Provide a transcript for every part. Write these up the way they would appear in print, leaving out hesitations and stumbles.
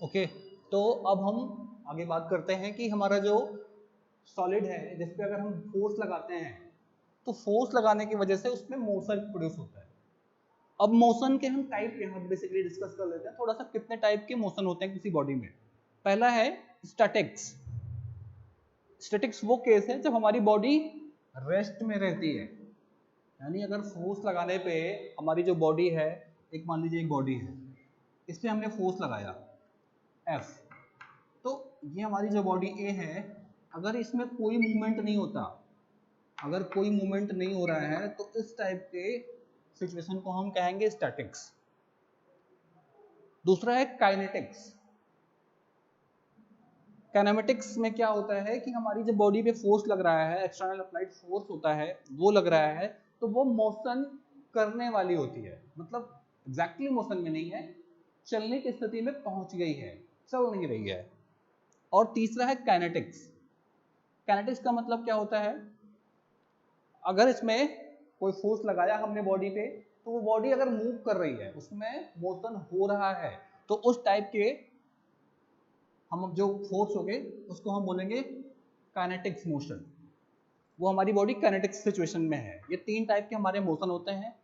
Okay, तो अब हम आगे बात करते हैं कि हमारा जो सॉलिड है जिस पे अगर हम फोर्स लगाते हैं तो फोर्स लगाने की वजह से उसमें मोशन प्रोड्यूस होता है। अब मोशन के हम टाइप यहाँ बेसिकली डिस्कस कर लेते हैं थोड़ा सा, कितने टाइप के मोशन होते हैं किसी बॉडी में। पहला है स्टैटिक्स। स्टैटिक्स वो केस है जब हमारी बॉडी रेस्ट में रहती है, यानी अगर फोर्स लगाने पे हमारी जो बॉडी है, एक मान लीजिए एक बॉडी है, इस पे हमने फोर्स लगाया F, तो ये हमारी जो बॉडी A है, अगर इसमें कोई मूवमेंट नहीं होता, अगर कोई मूवमेंट नहीं हो रहा है तो इस टाइप के सिचुएशन को हम कहेंगे स्टैटिक्स। दूसरा है काइनेटिक्स। काइनेमेटिक्स में क्या होता है कि हमारी जो बॉडी पे फोर्स लग रहा है, एक्सटर्नल अप्लाइड फोर्स होता है, वो लग रहा है, तो वो मोशन करने वाली होती है, मतलब एग्जैक्टली मोशन में नहीं है, चलने की स्थिति में पहुंच गई है, चल नहीं रही है। और तीसरा है काइनेटिक्स। काइनेटिक्स का मतलब क्या होता है, अगर इसमें कोई फोर्स लगाया हमने बॉडी पे, तो वो बॉडी अगर मूव कर रही है, उसमें मोशन हो रहा है, तो उस टाइप के हम जो फोर्स हो गए उसको हम बोलेंगे काइनेटिक्स मोशन। वो हमारी बॉडी काइनेटिक्स सिचुएशन में है। ये तीन टाइप के हमारे मोशन होते हैं।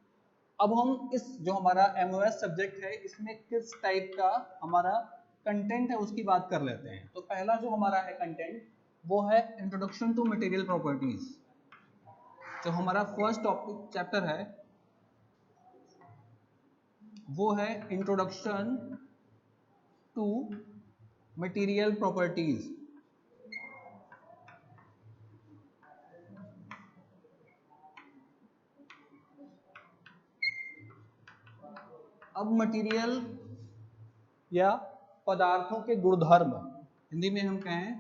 अब हम इस जो हमारा एमओएस सब्जेक्ट है, इसमें किस टाइप का हमारा कंटेंट है उसकी बात कर लेते हैं। तो पहला जो हमारा है कंटेंट, वो है इंट्रोडक्शन टू मटेरियल प्रॉपर्टीज। जो हमारा फर्स्ट टॉपिक चैप्टर है वो है इंट्रोडक्शन टू मटेरियल प्रॉपर्टीज। अब मटेरियल या पदार्थों के गुणधर्म, हिंदी में हम कहें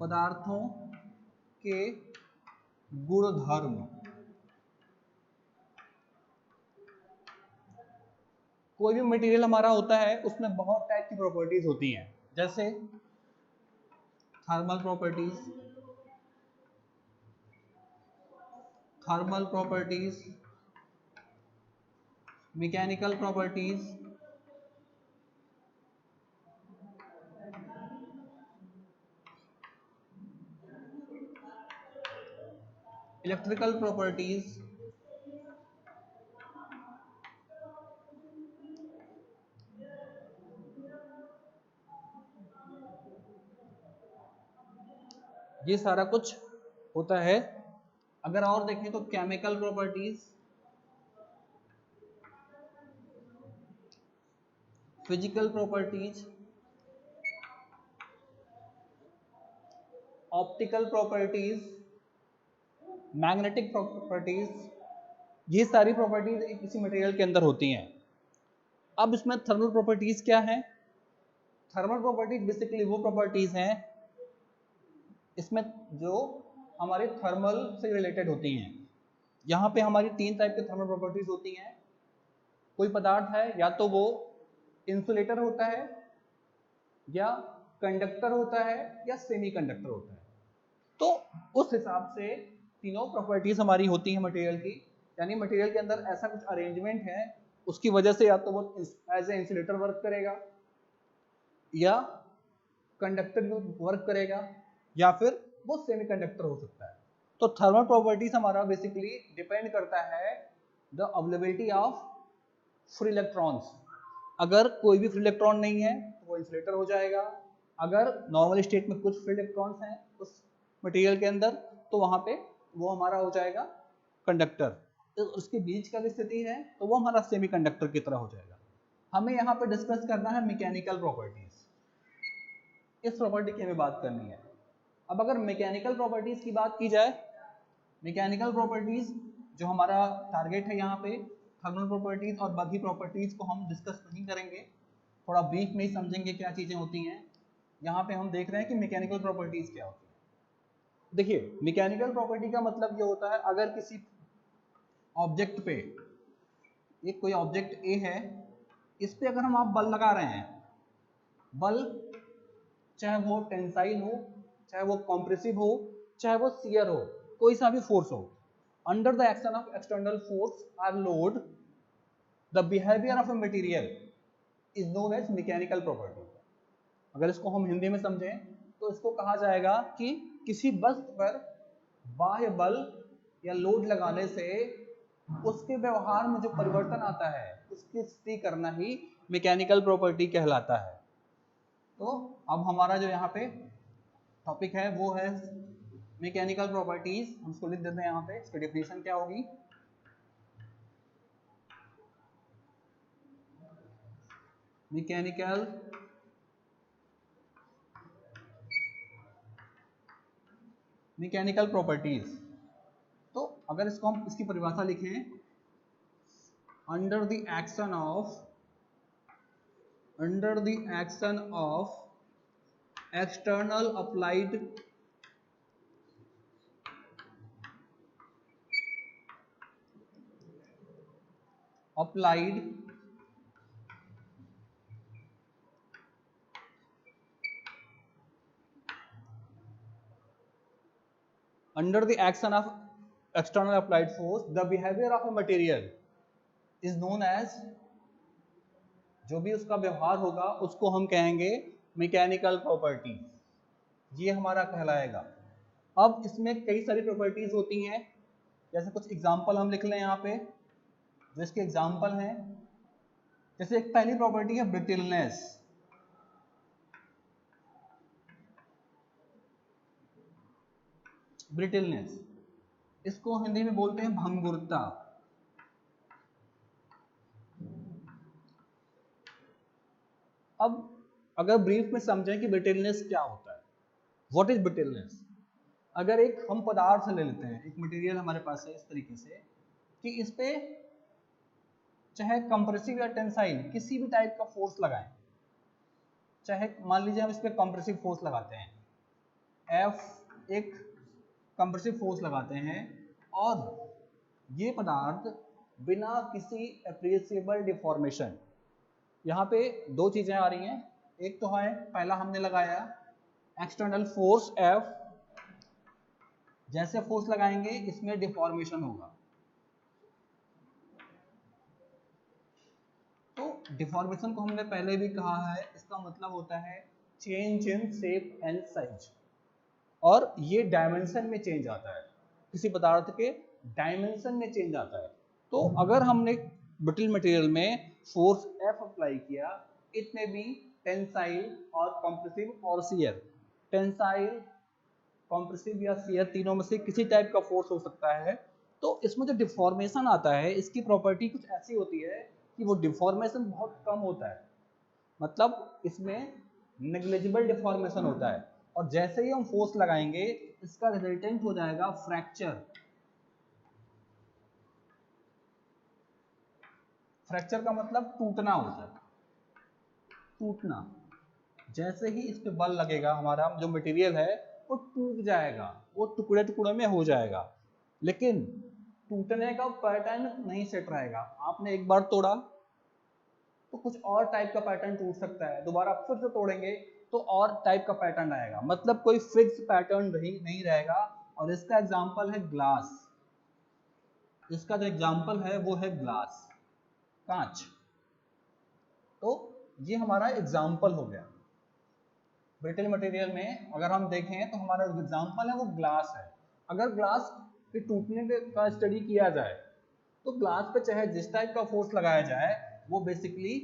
पदार्थों के गुणधर्म। कोई भी मटेरियल हमारा होता है उसमें बहुत टाइप की प्रॉपर्टीज होती हैं, जैसे thermal properties, mechanical properties, electrical properties, ये सारा कुछ होता है। अगर और देखें तो chemical properties, physical properties, optical properties, magnetic properties, ये सारी प्रॉपर्टीज एक किसी मटेरियल के अंदर होती हैं। अब इसमें थर्मल प्रॉपर्टीज क्या है? थर्मल प्रॉपर्टीज बेसिकली वो प्रॉपर्टीज हैं इसमें जो हमारे थर्मल से रिलेटेड होती हैं। यहाँ पे हमारी तीन टाइप के थर्मल प्रॉपर्टीज होती हैं। कोई पदार्थ है या तो वो इंसुलेटर होता है, या कंडक्टर होता है, या सेमीकंडक्टर होता है। तो उस हिसाब से तीनों प्रॉपर्टीज हमारी होती हैं मटेरियल की, यानी मटेरियल के अंदर ऐसा कुछ अरेंजमेंट है उसकी वजह से या तो वो एज ए इंसुलेटर वर्क करेगा, या कंडक्टर वर्क करेगा, या फिर वो सेमीकंडक्टर हो सकता है। तो थर्मल प्रॉपर्टीज हमारा बेसिकली डिपेंड करता है the availability of free electrons. अगर कोई भी फ्री इलेक्ट्रॉन नहीं है तो वो इंसुलेटर हो जाएगा। अगर नॉर्मल स्टेट में कुछ फ्री इलेक्ट्रॉन्स हैं उस मटेरियल के अंदर, तो वहां पे वो हमारा हो जाएगा कंडक्टर। तो उसके बीच का स्थिति है तो वो हमारा सेमीकंडक्टर की तरह हो जाएगा। हमें यहाँ पे डिस्कस करना है मैकेनिकल प्रॉपर्टीज, इस प्रॉपर्टी की हमें बात करनी है। अब अगर मैकेनिकल प्रॉपर्टीज की बात की जाए, मैकेनिकल प्रॉपर्टीज जो हमारा टारगेट है यहाँ पे, थर्मल प्रॉपर्टीज और बाकी प्रॉपर्टीज को हम डिस्कस नहीं करेंगे, थोड़ा ब्रीफ में ही समझेंगे क्या चीजें होती हैं। यहाँ पे हम देख रहे हैं कि मैकेनिकल प्रॉपर्टीज क्या होती है। देखिए, मैकेनिकल प्रॉपर्टी का मतलब ये होता है, अगर किसी ऑब्जेक्ट पे, एक कोई ऑब्जेक्ट ए है, इस पे अगर हम आप बल लगा रहे हैं, बल चाहे वो टेंसाइल हो, चाहे वो कॉम्प्रेसिव हो, चाहे वो शियर हो, कोई सा भी फोर्स हो, under the action of external force or load the behaviour of a material is known as mechanical property. अगर इसको हम हिंदी में समझें तो इसको कहा जाएगा कि किसी वस्तु पर बाह्य बल या लोड लगाने से उसके व्यवहार में जो परिवर्तन आता है उसकी स्थिति करना ही मैकेनिकल प्रॉपर्टी कहलाता है। तो अब हमारा जो यहाँ पे टॉपिक है वो है मैकेनिकल प्रॉपर्टीज। हम इसको लिख देते हैं यहाँ पे, इसकी डेफिनेशन क्या होगी। Mechanical properties. तो अगर इसको हम इसकी परिभाषा लिखें, under the action of external applied under the action of external applied force the behavior of a material is known as, जो भी उसका व्यवहार होगा उसको हम कहेंगे मैकेनिकल प्रॉपर्टी। ये हमारा कहलाएगा। अब इसमें कई सारी प्रॉपर्टीज होती हैं, जैसे कुछ एग्जांपल हम लिख लें यहाँ पे जो इसके एग्जांपल हैं। जैसे एक पहली प्रॉपर्टी है ब्रिटलनेस। ब्रिटलनेस, इसको हिंदी में बोलते हैं भंगुरता। अब अगर ब्रीफ में समझें कि ब्रिटलनेस क्या होता है, व्हाट इज ब्रिटलनेस। अगर एक हम पदार्थ ले लेते हैं, एक मटेरियल हमारे पास है इस तरीके से कि इस पे चाहे कंप्रेसिव या टेंसाइल किसी भी टाइप का फोर्स लगाएं, चाहे मान लीजिए हम इस पे कंप्रेसिव फोर्स लगाते हैं, F एक कंप्रेसिव फोर्स लगाते हैं और ये पदार्थ बिना किसी एप्रिसिएबल डिफॉर्मेशन, यहाँ पे दो चीजें आ रही हैं। एक तो है पहला हमने लगाया एक्सटर्नल फोर्स F, जैसे फोर्स लगाएंगे इसमें डिफॉर्मेशन होगा। तो डिफॉर्मेशन को हमने पहले भी कहा है, इसका मतलब होता है change in shape and size, और ये डायमेंशन में चेंज आता है, किसी पदार्थ के डायमेंशन में चेंज आता है। तो अगर हमने ब्रिटल मटेरियल में फोर्स F अप्लाई किया, इट में बी टेंसाइल और कंप्रेसिव और शियर। टेंसाइल, कंप्रेसिव या शियर तीनों में से किसी टाइप का फोर्स हो सकता है। तो इसमें जो डिफॉर्मेशन आता है इसकी प्रॉपर्टी कुछ ऐसी होती है कि वो डिफॉर्मेशन बहुत कम होता है, मतलब इसमें नेग्लिजिबल डिफॉर्मेशन होता है, और जैसे ही हम फोर्स लगाएंगे इसका रिजल्टेंट हो जाएगा फ्रैक्चर। फ्रैक्चर का मतलब टूटना होता है, टूटना। जैसे ही इस पे बल लगेगा हमारा जो मटेरियल है वो टूट जाएगा, वो टुकड़े टुकड़े में हो जाएगा, लेकिन टूटने का पैटर्न नहीं सेट रहेगा। आपने एक बार तोड़ा तो कुछ और टाइप का पैटर्न टूट सकता है, दोबारा फिर से तोड़ेंगे तो और टाइप का पैटर्न आएगा, मतलब कोई फिक्स पैटर्न नहीं रहेगा। और इसका एग्जांपल है ग्लास, इसका जो एग्जांपल है वो है ग्लास, कांच। तो ये हमारा एग्जांपल हो गया। ब्रिटल मटेरियल में अगर हम देखें तो हमारा जो एग्जांपल है वो ग्लास है। अगर ग्लास के टूटने का स्टडी किया जाए तो ग्लास पे चाहे जिस टाइप का फोर्स लगाया जाए वो बेसिकली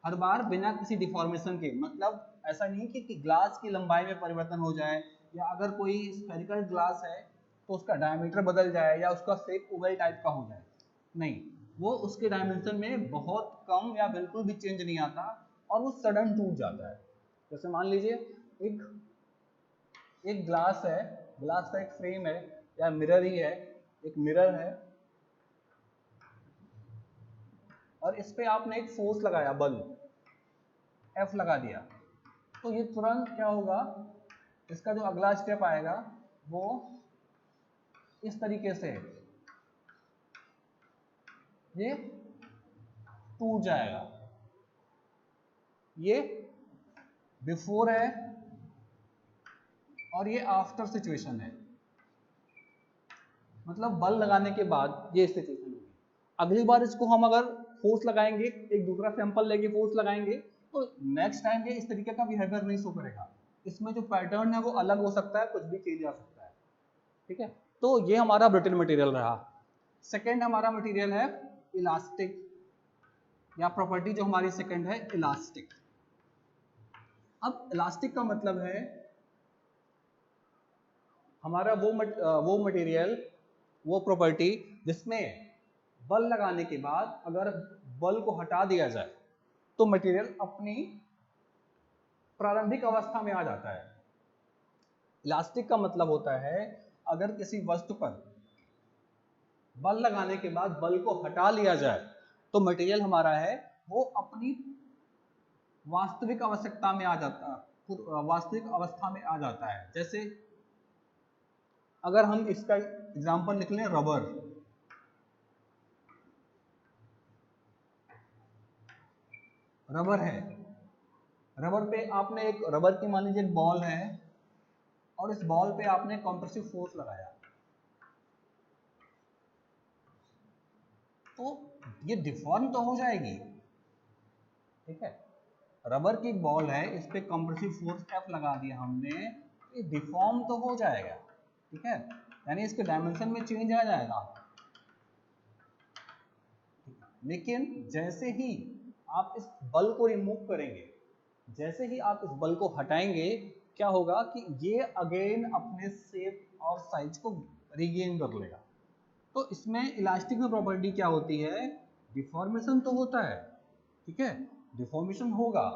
हर बार बिना किसी डिफॉर्मेशन के, मतलब ऐसा नहीं कि ग्लास की लंबाई में परिवर्तन हो जाए, या अगर कोई स्फेरिकल ग्लास है तो उसका डायमीटर बदल जाए या उसका शेप ओवल टाइप का हो जाए, नहीं, वो उसके डायमेंशन में बहुत कम या बिल्कुल भी चेंज नहीं आता और वो सडन टूट जाता है। जैसे मान लीजिए एक ग्लास है, ग्लास का एक फ्रेम है या मिरर ही है, एक मिरर है और इस पे आपने एक फोर्स लगाया, बल F लगा दिया, तो ये तुरंत क्या होगा, इसका जो अगला स्टेप आएगा वो इस तरीके से ये टूट जाएगा। ये बिफोर है और ये आफ्टर सिचुएशन है, मतलब बल लगाने के बाद ये सिचुएशन होगी। अगली बार इसको हम अगर फोर्स लगाएंगे, एक दूसरा सैंपल लेके फोर्स लगाएंगे, तो नेक्स्ट टाइम ये इस तरीके का बिहेवियर नहीं शो करेगा। इसमें जो पैटर्न है वो अलग हो सकता है, कुछ भी चेंज आ सकता है। ठीक है, तो ये हमारा ब्रिटल मटेरियल रहा। सेकेंड हमारा मटेरियल है इलास्टिक, या प्रॉपर्टी जो हमारी सेकेंड है इलास्टिक। अब इलास्टिक का मतलब है हमारा वो मटेरियल, वो प्रॉपर्टी जिसमें बल लगाने के बाद अगर बल को हटा दिया जाए तो मटेरियल अपनी प्रारंभिक अवस्था में आ जाता है। इलास्टिक का मतलब होता है अगर किसी वस्तु पर बल लगाने के बाद बल को हटा लिया जाए तो मटेरियल हमारा है वो अपनी वास्तविक आवश्यकता में आ जाता है, वास्तविक अवस्था में आ जाता है। जैसे अगर हम इसका एग्जांपल लिख लें, रबर। रबर है, रबर पे आपने एक रबर की मान लीजिए एक बॉल है और इस बॉल पे आपने कंप्रेसिव फोर्स लगाया, तो ये डिफॉर्म तो हो जाएगी। ठीक है, रबर की बॉल है, इस पे कंप्रेसिव फोर्स F लगा दिया हमने, ये डिफॉर्म तो हो जाएगा। ठीक है, यानी इसके डायमेंशन में चेंज आ जाएगा। लेकिन जैसे ही आप इस बल को रिमूव करेंगे, जैसे ही आप इस बल को हटाएंगे, क्या होगा कि ये अगेन अपने शेप और साइज को रिगेन कर लेगा। तो इसमें इलास्टिक में प्रॉपर्टी क्या होती है, डिफॉर्मेशन तो होता है। ठीक है, डिफॉर्मेशन होगा,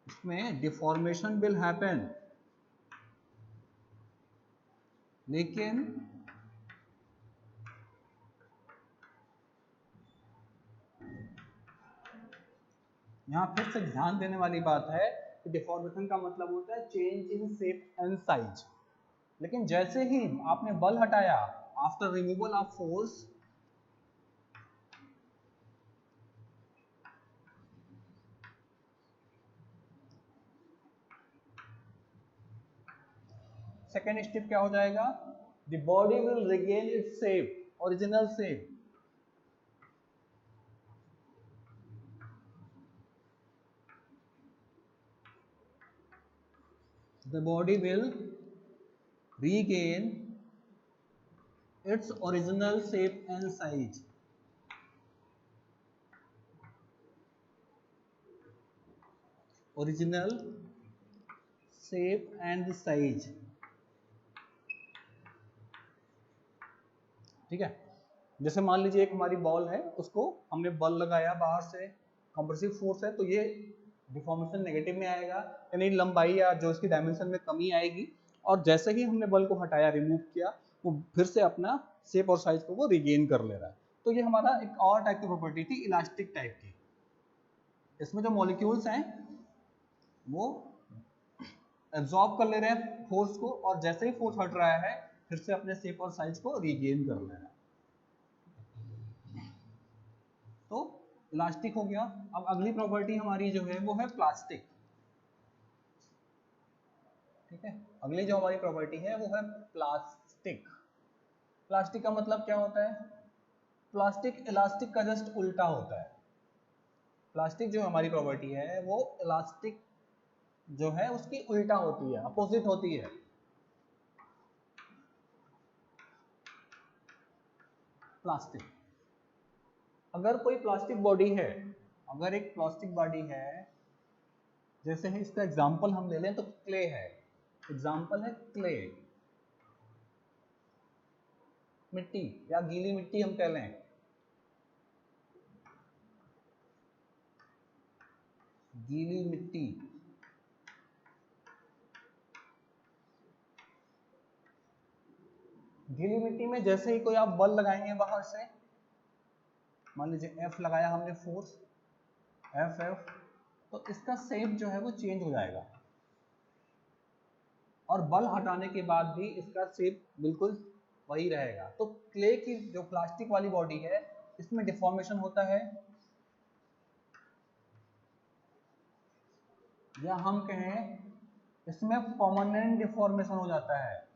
इसमें डिफॉर्मेशन विल हैपन, लेकिन यहाँ फिर से ध्यान देने वाली बात है कि डिफॉर्मेशन का मतलब होता है change in shape and size. लेकिन जैसे ही आपने बल हटाया, after removal of force, second step क्या हो जाएगा, the body will regain its shape, original shape. The body will regain its original shape and size. Original shape and size. ठीक है, जैसे मान लीजिए एक हमारी बॉल है, उसको हमने बल लगाया बाहर से, कंप्रेसिव फोर्स है, तो ये डिफॉर्मेशन नेगेटिव में आएगा, यानी लंबाई या जो इसकी डायमेंशन में कमी आएगी। और जैसे ही हमने बल को हटाया, रिमूव किया, वो फिर से अपना शेप और साइज को वो रिगेन कर ले रहा है। तो ये हमारा एक और टाइप की प्रॉपर्टी थी, इलास्टिक टाइप की। इसमें जो मॉलिक्यूल्स हैं वो एब्जॉर्ब कर ले रहे हैं फोर्स को, और जैसे ही फोर्स हट रहा है फिर से अपने शेप और साइज को रिगेन कर ले रहा है। तो इलास्टिक हो गया। अब अगली प्रॉपर्टी हमारी जो है वो है प्लास्टिक। ठीक है, अगली जो हमारी प्रॉपर्टी है वो है प्लास्टिक। प्लास्टिक का मतलब क्या होता है, प्लास्टिक इलास्टिक का जस्ट उल्टा होता है। प्लास्टिक जो हमारी प्रॉपर्टी है वो इलास्टिक जो है उसकी उल्टा होती है, अपोजिट होती है। प्लास्टिक, अगर कोई प्लास्टिक बॉडी है, अगर एक प्लास्टिक बॉडी है, जैसे है इसका एग्जांपल हम ले लें तो क्ले है, एग्जांपल है क्ले, मिट्टी या गीली मिट्टी हम कह लें, गीली मिट्टी। गीली मिट्टी में जैसे ही कोई आप बल लगाएंगे बाहर से, मान लीजिए F लगाया हमने फोर्स, F, तो इसका शेप जो है वो चेंज हो जाएगा, और बल हटाने के बाद भी इसका शेप बिल्कुल वही रहेगा। तो क्ले की जो प्लास्टिक वाली बॉडी है इसमें डिफॉर्मेशन होता है, या हम कहें इसमें परमानेंट डिफॉर्मेशन हो जाता है।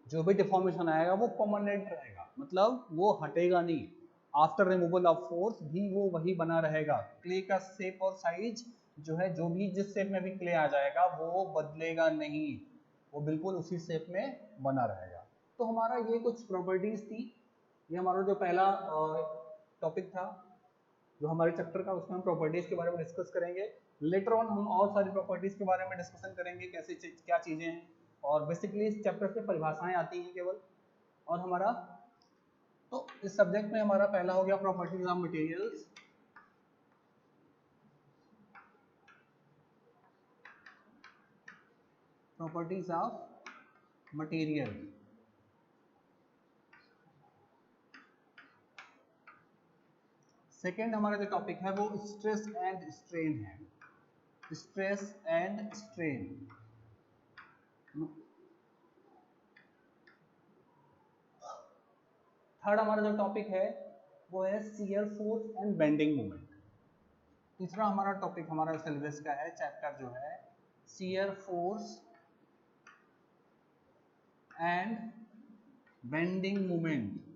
जो भी डिफॉर्मेशन आएगा वो परमानेंट रहेगा, मतलब वो हटेगा नहीं, आफ्टर रिमूवल ऑफ फोर्स भी वो वही बना रहेगा। क्ले का शेप और साइज जो है, जो भी जिस शेप में भी क्ले आ जाएगा वो बदलेगा नहीं, वो बिल्कुल उसी शेप में बना रहेगा। तो हमारा ये कुछ प्रॉपर्टीज थी, ये हमारा जो पहला टॉपिक था जो हमारे चैप्टर का, उसमें हम प्रॉपर्टीज के बारे में डिस्कस करेंगे। लेटर ऑन हम और सारी प्रॉपर्टीज के बारे में डिस्कशन करेंगे, कैसे क्या चीजें हैं, और बेसिकली इस चैप्टर से परिभाषाएं आती हैं केवल। और हमारा तो इस सब्जेक्ट में हमारा पहला हो गया properties of materials. Properties of material. Second हमारा जो टॉपिक है वो स्ट्रेस एंड स्ट्रेन है, स्ट्रेस एंड स्ट्रेन। थर्ड हमारा जो टॉपिक है वो है shear force and bending moment. तीसरा हमारा टॉपिक हमारा सिलेबस का है, चैप्टर जो है shear force and bending moment.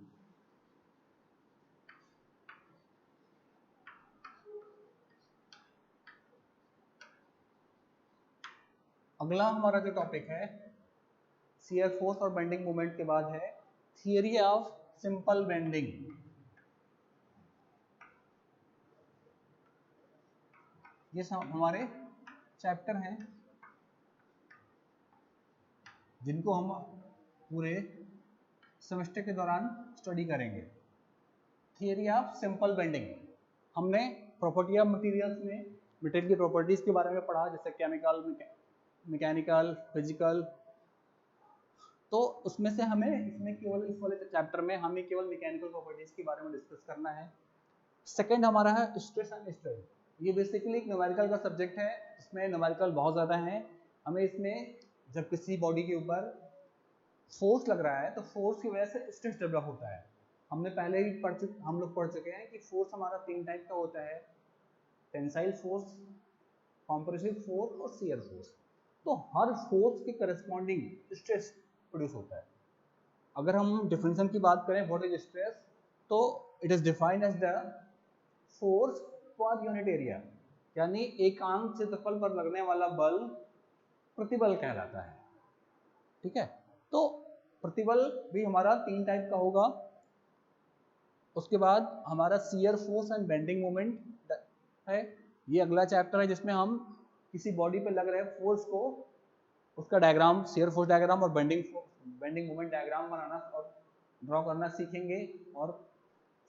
अगला हमारा जो टॉपिक है शियर फोर्स और बेंडिंग मोमेंट के बाद है थियरी ऑफ सिंपल बेंडिंग। ये सब हमारे चैप्टर हैं जिनको हम पूरे सेमेस्टर के दौरान स्टडी करेंगे। थियरी ऑफ सिंपल बेंडिंग, हमने प्रॉपर्टी ऑफ मटेरियल्स में मटेरियल की प्रॉपर्टीज के बारे में पढ़ा, जैसे केमिकल, मैकेनिकल, फिजिकल। तो उसमें से हमें इसमें केवल इस वाले चैप्टर में हमें केवल मैकेनिकल प्रॉपर्टीज के बारे में डिस्कस करना है। सेकंड हमारा है स्ट्रेस एंड स्ट्रेन। ये बेसिकली एक न्यूमेरिकल का सब्जेक्ट है, इसमें न्यूमेरिकल बहुत ज़्यादा है। हमें इसमें जब किसी बॉडी के ऊपर फोर्स लग रहा है तो फोर्स की वजह से स्ट्रेस डेवलप होता है। हमने पहले ही हम लोग पढ़ चुके हैं कि फोर्स हमारा 3 टाइप का होता है, टेंसाइल फोर्स, कॉम्प्रेसिव फोर्स और शियर फोर्स। तो हर फोर्स के करस्पॉन्डिंग स्ट्रेस प्रोड्यूस होता है। अगर हम डिफरेंशिएशन की बात करें व्हाट इज स्ट्रेस, तो it is defined as the force per unit area, यानी एकांक क्षेत्रफल पर लगने वाला बल प्रतिबल कहलाता है। ठीक है, तो प्रतिबल भी हमारा 3 टाइप का होगा। उसके बाद हमारा shear force and bending moment है, ये अगला चैप्टर है जिसमें हम किसी बॉडी पे लग रहे फोर्स को, उसका डायग्राम, शियर फोर्स डायग्राम और बेंडिंग मोमेंट डायग्राम बनाना और ड्रॉ करना सीखेंगे, और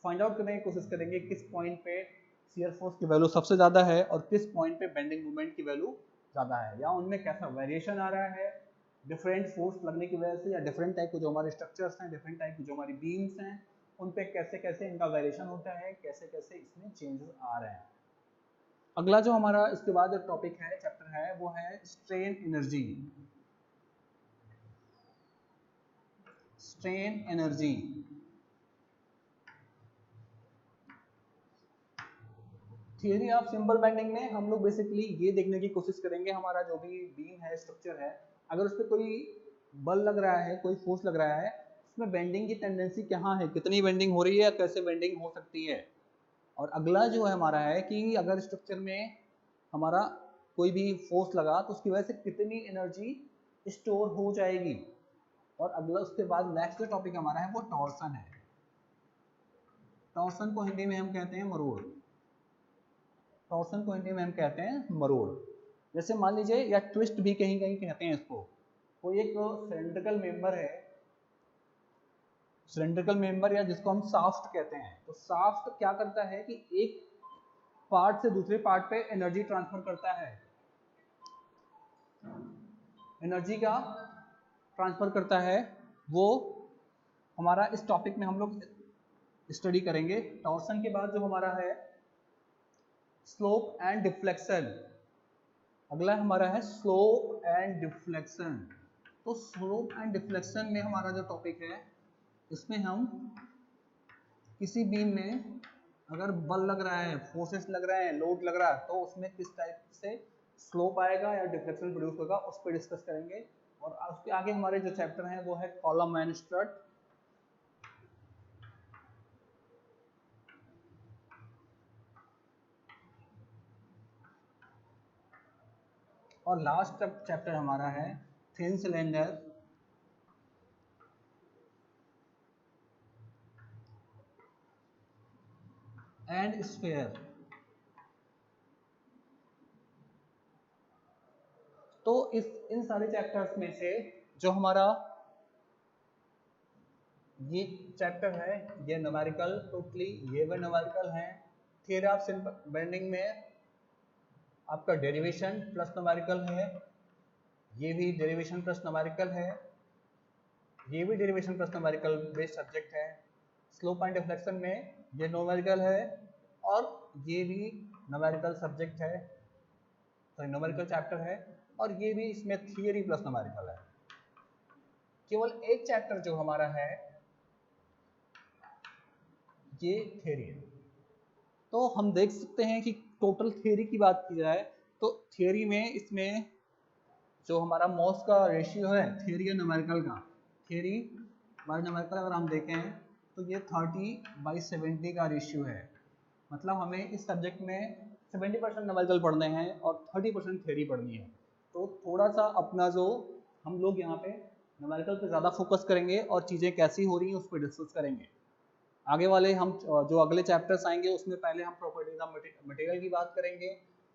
फाइंड आउट करने की कोशिश करेंगे किस पॉइंट पे शियर फोर्स की वैल्यू सबसे ज़्यादा है और किस पॉइंट पे बेंडिंग मोमेंट की वैल्यू ज़्यादा है, या उनमें कैसा वेरिएशन आ रहा है डिफरेंट फोर्स लगने की वजह से, या डिफरेंट टाइप के जो हमारे स्ट्रक्चर्स हैं, डिफरेंट टाइप की जो हमारी बीम्स हैं, उन पे कैसे कैसे इनका वेरिएशन होता है, कैसे कैसे इसमें चेंजेस आ रहे हैं। अगला जो हमारा इसके बाद जो टॉपिक है, चैप्टर है, वो है strain energy. Strain energy theory of simple bending में हम लोग बेसिकली ये देखने की कोशिश करेंगे, हमारा जो भी बीम है, स्ट्रक्चर है, अगर उस पर कोई बल लग रहा है, कोई फोर्स लग रहा है, उसमें बेंडिंग की टेंडेंसी कहाँ है, कितनी बेंडिंग हो रही है, कैसे बेंडिंग हो सकती है। और अगला जो है हमारा है कि अगर स्ट्रक्चर में हमारा कोई भी फोर्स लगा तो उसकी वजह से कितनी एनर्जी स्टोर हो जाएगी। और अगला उसके बाद नेक्स्ट जो टॉपिक हमारा है वो टॉर्सन है। टॉर्सन को हिंदी में हम कहते हैं मरोड़। टॉर्सन को हिंदी में हम कहते हैं मरोड़। जैसे मान लीजिए, या ट्विस्ट भी कहीं कहीं कहते हैं इसको, कोई एक सिलेंड्रिकल मेंबर है, सिलेंड्रिकल मेंबर या जिसको हम शाफ्ट कहते हैं, तो शाफ्ट क्या करता है कि एक पार्ट से दूसरे पार्ट पे एनर्जी ट्रांसफर करता है, एनर्जी का ट्रांसफर करता है। वो हमारा इस टॉपिक में हम लोग स्टडी करेंगे। टॉर्सन के बाद जो हमारा है स्लोप एंड डिफ्लेक्शन, अगला हमारा है स्लोप एंड डिफ्लेक्शन। तो स्लोप एंड डिफ्लेक्शन में हमारा जो टॉपिक है, इसमें हम किसी बीम में अगर बल लग रहा है, फोर्सेस लग रहे हैं, लोड लग रहा है, तो उसमें किस टाइप से स्लोप आएगा या डिफ्लेक्शन प्रोड्यूस होगा, उस पर डिस्कस करेंगे। और उसके आगे हमारे जो चैप्टर हैं वो है कॉलम एंड स्ट्रट, और लास्ट चैप्टर हमारा है थिन सिलेंडर एंड स्फीयर। तो इन सारे चैप्टर्स में से जो हमारा ये चैप्टर है ये न्यूमेरिकल, टोटली ये भी न्यूमेरिकल है। थियरी ऑफ सिंपल बेंडिंग में आपका डेरिवेशन प्लस न्यूमेरिकल है, ये भी डेरिवेशन प्लस न्यूमेरिकल है, ये भी derivation plus numerical based subject है। स्लोप एंड डिफ्लेक्शन में ये न्यूमेरिकल है और ये भी न्यूमेरिकल सब्जेक्ट है, सॉरी न्यूमेरिकल चैप्टर है, और ये भी इसमें थियरी प्लस न्यूमेरिकल है। केवल एक चैप्टर जो हमारा है ये थियरी है। तो हम देख सकते हैं कि टोटल थियरी की बात की जाए तो थियरी में इसमें जो हमारा मॉस का रेशियो है थियरी और न्यूमेरिकल का, थियरी बाय न्यूमेरिकल अगर हम देखें तो ये 30/70 का रेशियो है। मतलब हमें इस सब्जेक्ट में 70% न्यूमेरिकल पढ़ने हैं और 30% थियरी पढ़नी है। तो थोड़ा सा अपना जो हम लोग यहाँ पे न्यूमेरिकल पे ज़्यादा फोकस करेंगे और चीज़ें कैसी हो रही हैं उस पर डिस्कस करेंगे। आगे वाले हम जो अगले चैप्टर्स आएंगे उसमें पहले हम प्रॉपर्टीज ऑफ मटेरियल की बात करेंगे,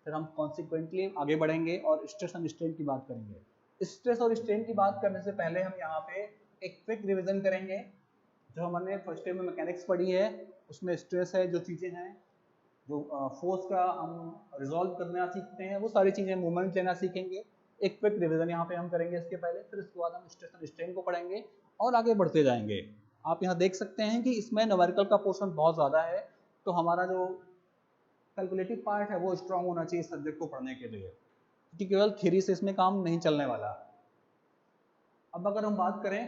फिर हम कॉन्सिक्वेंटली आगे बढ़ेंगे और स्ट्रेस एंड स्ट्रेन की बात करेंगे। स्ट्रेस और स्ट्रेन की बात करने से पहले हम यहाँ पे एक क्विक रिविजन करेंगे। जो हमने फर्स्ट ईयर में मैकेनिक्स पढ़ी है उसमें स्ट्रेस है, जो चीज़ें हैं जो फोर्स का हम रिजॉल्व करना सीखते हैं वो सारी चीज़ें मूवमेंट लेना सीखेंगे। एक क्विक रिविजन यहाँ पे हम करेंगे इसके पहले, फिर उसके बाद हम स्ट्रेस एंड स्ट्रेन को पढ़ेंगे और आगे बढ़ते जाएंगे। आप यहाँ देख सकते हैं कि इसमें न्यूमेरिकल का पोर्शन बहुत ज़्यादा है, तो हमारा जो कैलकुलेटिव पार्ट है वो स्ट्रांग होना चाहिए इस सब्जेक्ट को पढ़ने के लिए, क्योंकि केवल थ्योरी से इसमें काम नहीं चलने वाला। अब अगर हम बात करें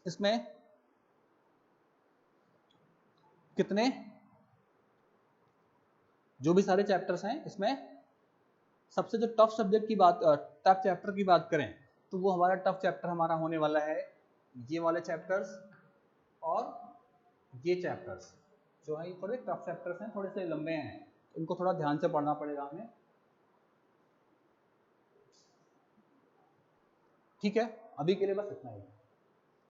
इसमें कितने जो भी सारे चैप्टर्स हैं इसमें सबसे जो टफ सब्जेक्ट की बात, टफ चैप्टर की बात करें तो वो हमारा टफ चैप्टर हमारा होने वाला है ये वाले चैप्टर्स और ये चैप्टर्स जो है थोड़े टफ चैप्टर्स हैं, थोड़े से लंबे हैं, तो इनको थोड़ा ध्यान से पढ़ना पड़ेगा हमें। ठीक है, अभी के लिए बस इतना ही।